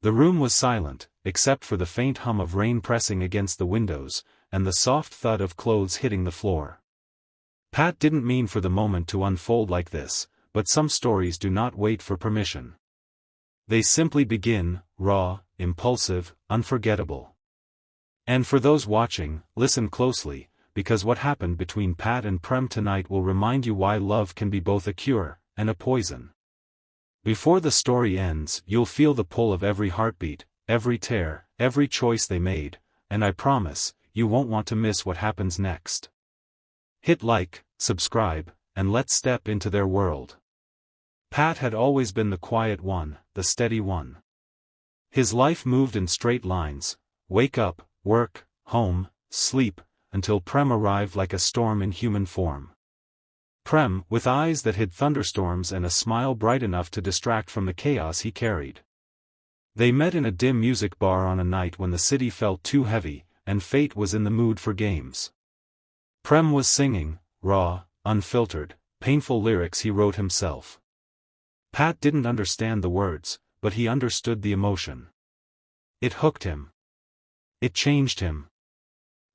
The room was silent, except for the faint hum of rain pressing against the windows, and the soft thud of clothes hitting the floor. Pat didn't mean for the moment to unfold like this, but some stories do not wait for permission. They simply begin, raw, impulsive, unforgettable. And for those watching, listen closely, because what happened between Pat and Prem tonight will remind you why love can be both a cure and a poison. Before the story ends, you'll feel the pull of every heartbeat, every tear, every choice they made, and I promise, you won't want to miss what happens next. Hit like, subscribe, and let's step into their world. Pat had always been the quiet one, the steady one. His life moved in straight lines, wake up, work, home, sleep, until Prem arrived like a storm in human form. Prem, with eyes that hid thunderstorms and a smile bright enough to distract from the chaos he carried. They met in a dim music bar on a night when the city felt too heavy, and fate was in the mood for games. Prem was singing, raw, unfiltered, painful lyrics he wrote himself. Pat didn't understand the words, but he understood the emotion. It hooked him. It changed him.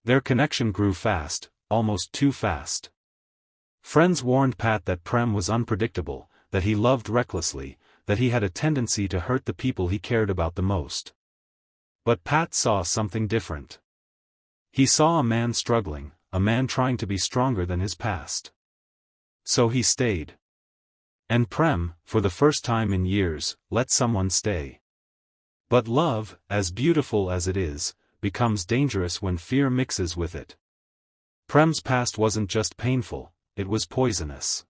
Their connection grew fast, almost too fast. Friends warned Pat that Prem was unpredictable, that he loved recklessly, that he had a tendency to hurt the people he cared about the most. But Pat saw something different. He saw a man struggling, a man trying to be stronger than his past. So he stayed. And Prem, for the first time in years, let someone stay. But love, as beautiful as it is, becomes dangerous when fear mixes with it. Prem's past wasn't just painful, it was poisonous.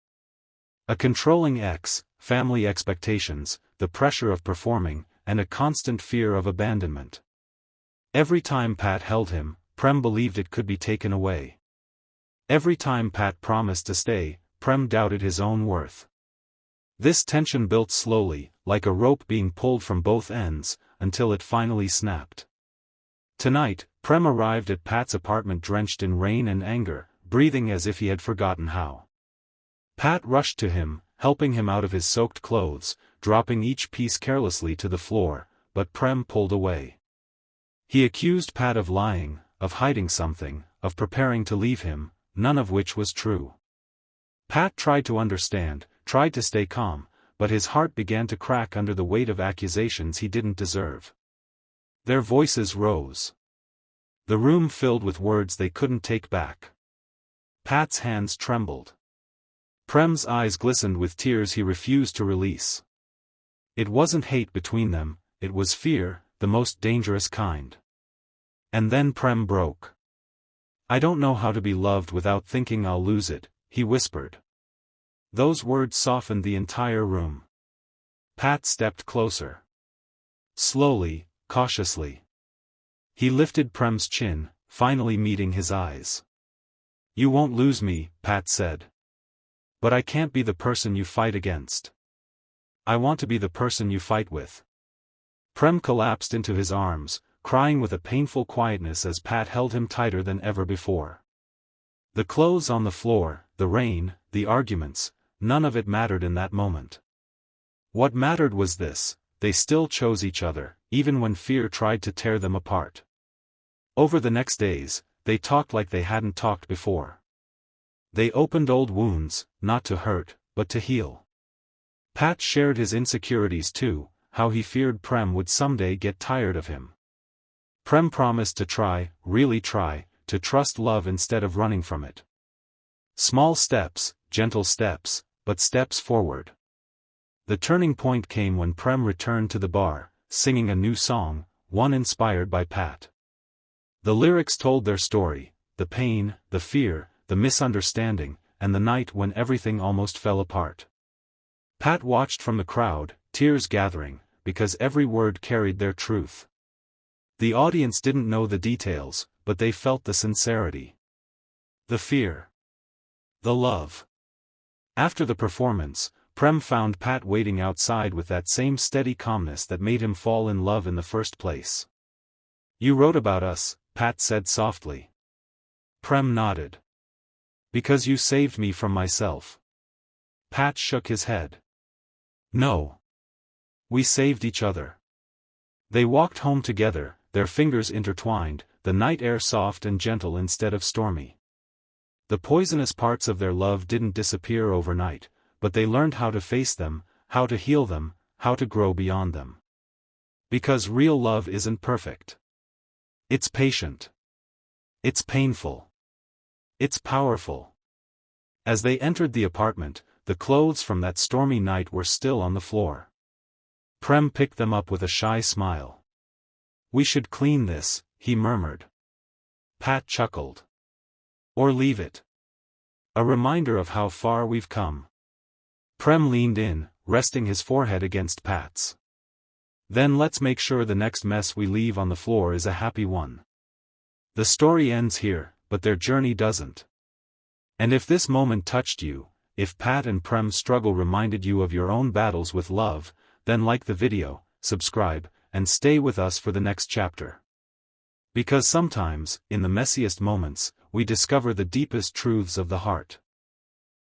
A controlling ex, family expectations, the pressure of performing, and a constant fear of abandonment. Every time Pat held him, Prem believed it could be taken away. Every time Pat promised to stay, Prem doubted his own worth. This tension built slowly, like a rope being pulled from both ends, until it finally snapped. Tonight, Prem arrived at Pat's apartment drenched in rain and anger, breathing as if he had forgotten how. Pat rushed to him, helping him out of his soaked clothes, dropping each piece carelessly to the floor, but Prem pulled away. He accused Pat of lying, of hiding something, of preparing to leave him, none of which was true. Pat tried to understand, tried to stay calm, but his heart began to crack under the weight of accusations he didn't deserve. Their voices rose. The room filled with words they couldn't take back. Pat's hands trembled. Prem's eyes glistened with tears he refused to release. It wasn't hate between them, it was fear, the most dangerous kind. And then Prem broke. "I don't know how to be loved without thinking I'll lose it," he whispered. Those words softened the entire room. Pat stepped closer. Slowly, cautiously. He lifted Prem's chin, finally meeting his eyes. "You won't lose me," Pat said. "But I can't be the person you fight against. I want to be the person you fight with." Prem collapsed into his arms, crying with a painful quietness as Pat held him tighter than ever before. The clothes on the floor, the rain, the arguments, none of it mattered in that moment. What mattered was this: they still chose each other, even when fear tried to tear them apart. Over the next days, they talked like they hadn't talked before. They opened old wounds, not to hurt, but to heal. Pat shared his insecurities too, how he feared Prem would someday get tired of him. Prem promised to try, really try, to trust love instead of running from it. Small steps, gentle steps, but steps forward. The turning point came when Prem returned to the bar, singing a new song, one inspired by Pat. The lyrics told their story, the pain, the fear, the misunderstanding, and the night when everything almost fell apart. Pat watched from the crowd, tears gathering, because every word carried their truth. The audience didn't know the details, but they felt the sincerity. The fear. The love. After the performance, Prem found Pat waiting outside with that same steady calmness that made him fall in love in the first place. "You wrote about us," Pat said softly. Prem nodded. "Because you saved me from myself." Pat shook his head. "No. We saved each other. They walked home together, their fingers intertwined, the night air soft and gentle instead of stormy. The poisonous parts of their love didn't disappear overnight, but they learned how to face them, how to heal them, how to grow beyond them. Because real love isn't perfect. It's patient. It's painful. It's powerful. As they entered the apartment, the clothes from that stormy night were still on the floor. Prem picked them up with a shy smile. "We should clean this," he murmured. Pat chuckled. "Or leave it. A reminder of how far we've come." Prem leaned in, resting his forehead against Pat's. "Then let's make sure the next mess we leave on the floor is a happy one." The story ends here, but their journey doesn't. And if this moment touched you, if Pat and Prem's struggle reminded you of your own battles with love, then like the video, subscribe, and stay with us for the next chapter. Because sometimes, in the messiest moments, we discover the deepest truths of the heart.